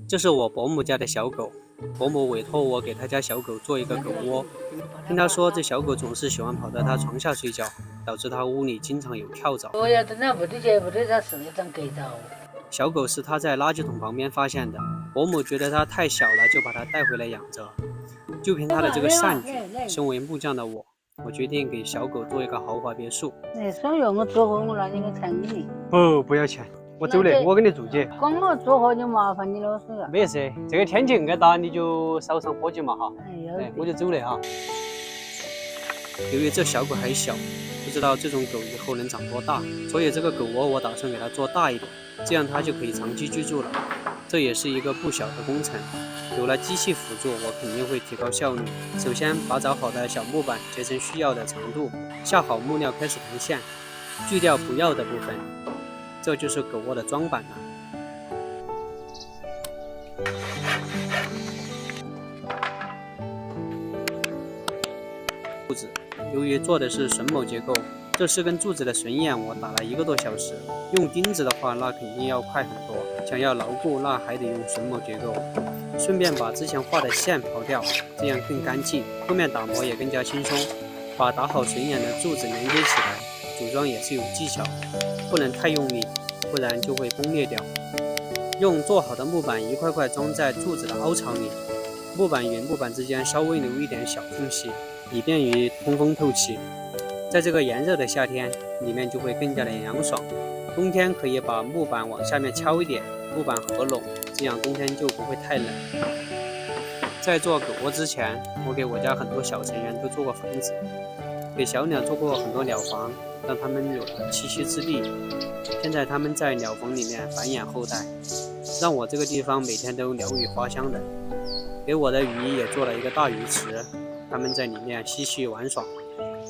这是我伯母家的小狗，伯母委托我给他家小狗做一个狗窝。听他说，这小狗总是喜欢跑到他床下睡觉，导致他屋里经常有跳蚤。小狗是他在垃圾桶旁边发现的，伯母觉得它太小了，就把它带回来养着。就凭他的这个善举，身为木匠的我决定给小狗做一个豪华别墅。所以我做好我拿你个钱给你。不要钱，我走了，我给你做起。刚我做好就麻烦你了，是吧？没事，这个天气硬大，你就少上伙计嘛哈。我就走了哈。由于这小狗还小，不知道这种狗以后能长多大，所以这个狗窝我打算给它做大一点，这样它就可以长期居住了。这也是一个不小的工程，有了机器辅助，我肯定会提高效率。首先，把找好的小木板截成需要的长度，下好木料开始弹线，锯掉不要的部分，这就是狗窝的装板了。柱子，由于做的是榫卯结构，这4根柱子的榫眼我打了1个多小时，用钉子的话那肯定要快很多，想要牢固那还得用榫卯结构。顺便把之前画的线刨掉，这样更干净，后面打磨也更加轻松。把打好榫眼的柱子连接起来，组装也是有技巧，不能太用力，不然就会崩裂掉。用做好的木板一块块装在柱子的凹槽里，木板与木板之间稍微留一点小缝隙，以便于通风透气。在这个炎热的夏天，里面就会更加的凉爽。冬天可以把木板往下面敲一点，木板合拢，这样冬天就不会太冷。在做狗窝之前，我给我家很多小成员都做过房子，给小鸟做过很多鸟房，让它们有了栖息之地。现在它们在鸟房里面繁衍后代，让我这个地方每天都鸟语花香的。给我的鱼也做了一个大鱼池，它们在里面嬉戏玩耍。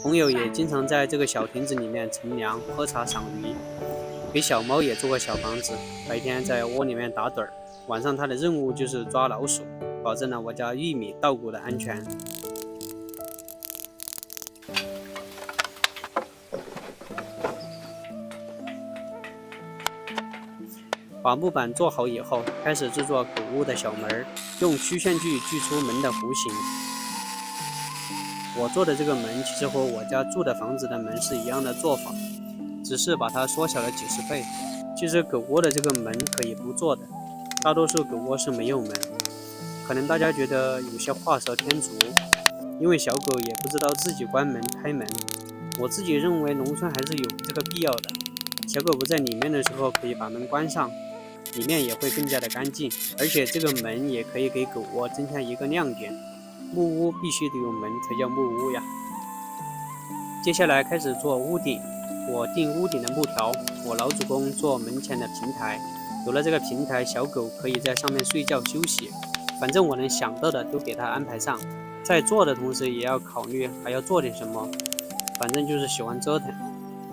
朋友也经常在这个小亭子里面乘凉、喝茶、赏鱼。给小猫也做个小房子，白天在窝里面打盹儿，晚上它的任务就是抓老鼠，保证了我家玉米、稻谷的安全。把木板做好以后，开始制作狗屋的小门，用曲线锯锯出门的弧形。我做的这个门其实和我家住的房子的门是一样的做法，只是把它缩小了几十倍。其实狗窝的这个门可以不做的，大多数狗窝是没有门。可能大家觉得有些画蛇添足，因为小狗也不知道自己关门开门。我自己认为农村还是有这个必要的。小狗不在里面的时候可以把门关上，里面也会更加的干净，而且这个门也可以给狗窝增加一个亮点。木屋必须得有门才叫木屋呀。接下来开始做屋顶，我钉屋顶的木条，我老主公做门前的平台。有了这个平台，小狗可以在上面睡觉休息，反正我能想到的都给它安排上。在做的同时也要考虑还要做点什么，反正就是喜欢折腾，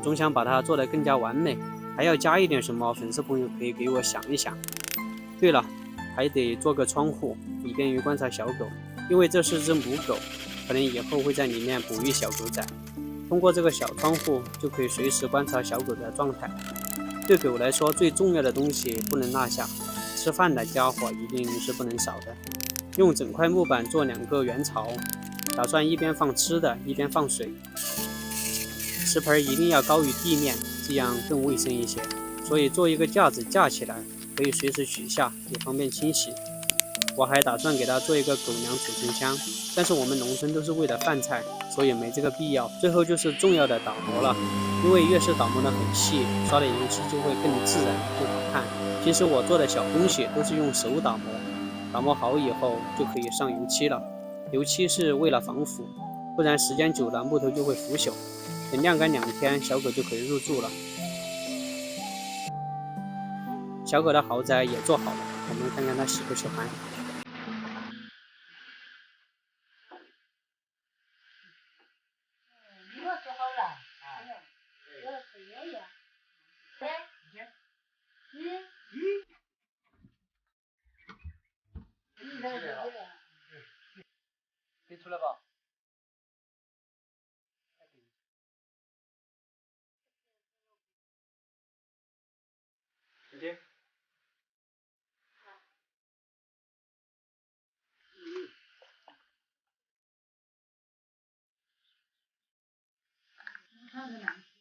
总想把它做得更加完美。还要加一点什么，粉丝朋友可以给我想一想。对了，还得做个窗户，以便于观察小狗，因为这是只母狗，可能以后会在里面哺育小狗仔。通过这个小窗户，就可以随时观察小狗的状态。对狗来说，最重要的东西不能落下，吃饭的家伙一定是不能少的。用整块木板做2个圆槽，打算一边放吃的，一边放水。食盆一定要高于地面，这样更卫生一些。所以做一个架子架起来，可以随时取下，也方便清洗。我还打算给它做一个狗粮储存箱，但是我们农村都是为了饭菜，所以没这个必要。最后就是重要的打磨了，因为越是打磨得很细，刷的油漆就会更自然、更好看。平时我做的小东西都是用手打磨，打磨好以后就可以上油漆了。油漆是为了防腐，不然时间久了木头就会腐朽。等晾干2天，小狗就可以入住了。小狗的豪宅也做好了，我们看看它喜不喜欢。可以出来吧？姐姐。看着呢。